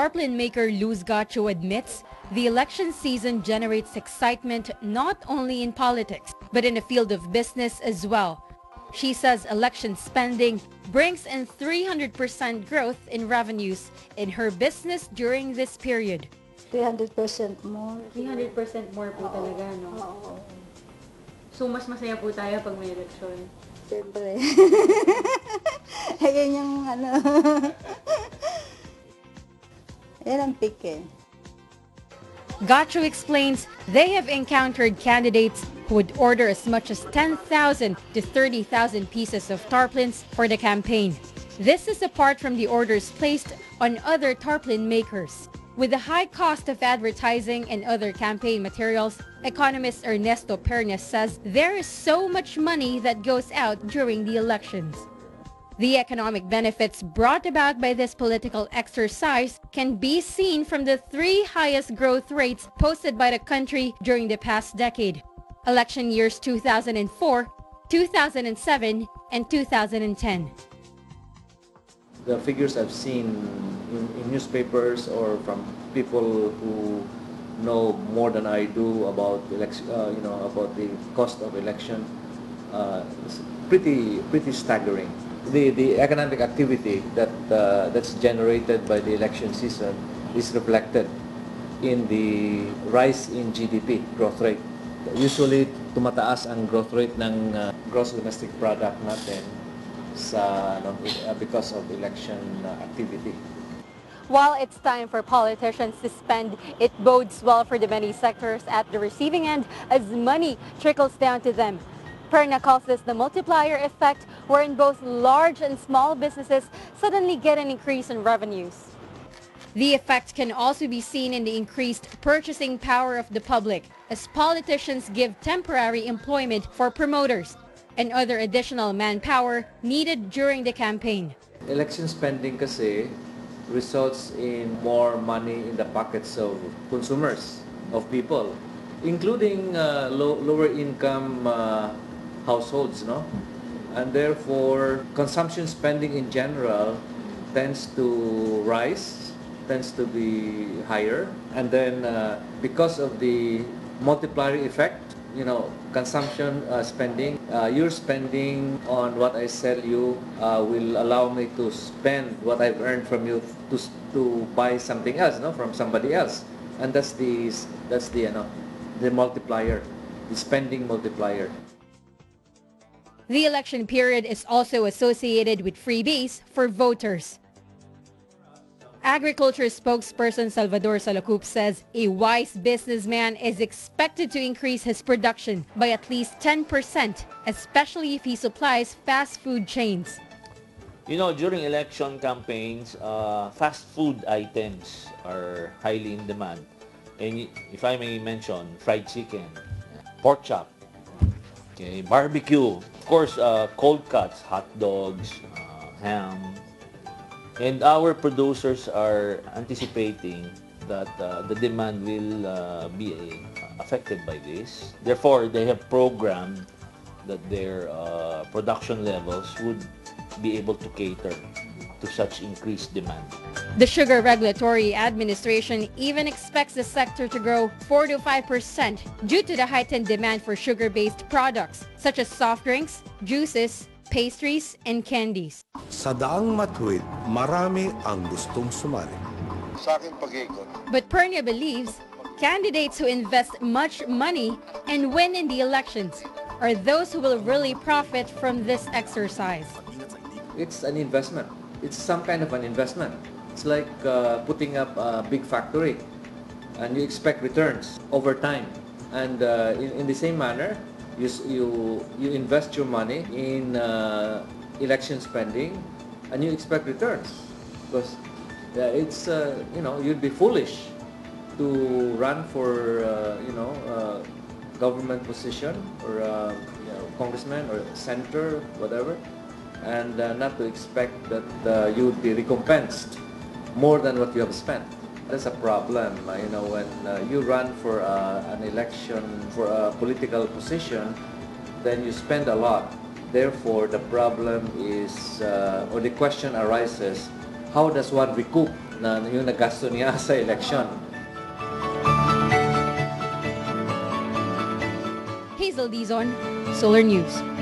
Tarpaulin maker Luz Gacho admits the election season generates excitement not only in politics, but in the field of business as well. She says election spending brings in 300% growth in revenues in her business during this period. 300% more. 300% more po talaga, no? Oo. So, mas masaya po tayo pag may election. Siyempre. Yan yung ano. Yan ang pick eh. Gacho explains they have encountered candidates who would order as much as 10,000 to 30,000 pieces of tarpaulins for the campaign. This is apart from the orders placed on other tarpaulin makers. With the high cost of advertising and other campaign materials, economist Ernesto Pernas says there is so much money that goes out during the elections. The economic benefits brought about by this political exercise can be seen from the three highest growth rates posted by the country during the past decade: election years 2004, 2007, and 2010. The figures I've seen in newspapers or from people who know more than I do about election, about the cost of election, is pretty staggering. The economic activity that's generated by the election season is reflected in the rise in GDP growth rate. Usually tumataas ang growth rate ng gross domestic product natin because of election activity. While it's time for politicians to spend, it bodes well for the many sectors at the receiving end as money trickles down to them. Perna calls this the multiplier effect, wherein both large and small businesses suddenly get an increase in revenues. The effect can also be seen in the increased purchasing power of the public, as politicians give temporary employment for promoters and other additional manpower needed during the campaign. Election spending kasi results in more money in the pockets of consumers, of people, including lower income households, no? And therefore, consumption spending in general tends to rise, tends to be higher. And then because of the multiplier effect, consumption spending, your spending on what I sell you will allow me to spend what I've earned from you to buy something else, from somebody else. And that's the multiplier, the spending multiplier. The election period is also associated with freebies for voters. Agriculture spokesperson Salvador Salacup says a wise businessman is expected to increase his production by at least 10%, especially if he supplies fast food chains. During election campaigns, fast food items are highly in demand. And if I may mention, fried chicken, pork chop, barbecue, of course, cold cuts, hot dogs, ham. And our producers are anticipating that the demand will be affected by this. Therefore, they have programmed that their production levels would be able to cater to such increased demand. The Sugar Regulatory Administration even expects the sector to grow 4 to 5% due to the heightened demand for sugar-based products such as soft drinks, juices, pastries, and candies. Sa daang matuwid, marami ang gustong sumali. Sa aking pag-ikot. But Pernia believes candidates who invest much money and win in the elections are those who will really profit from this exercise. It's an investment. It's some kind of an investment. It's like putting up a big factory and you expect returns over time. And in the same manner, you invest your money in election spending and you expect returns, because it's you'd be foolish to run for government position or congressman or senator, whatever, and not to expect that you would be recompensed more than what you have spent. That's a problem, when you run for an election, for a political position, then you spend a lot. Therefore, the problem is, or the question arises, how does one recoup na yung nagasto niya sa election. Hazel Dizon, Solar News.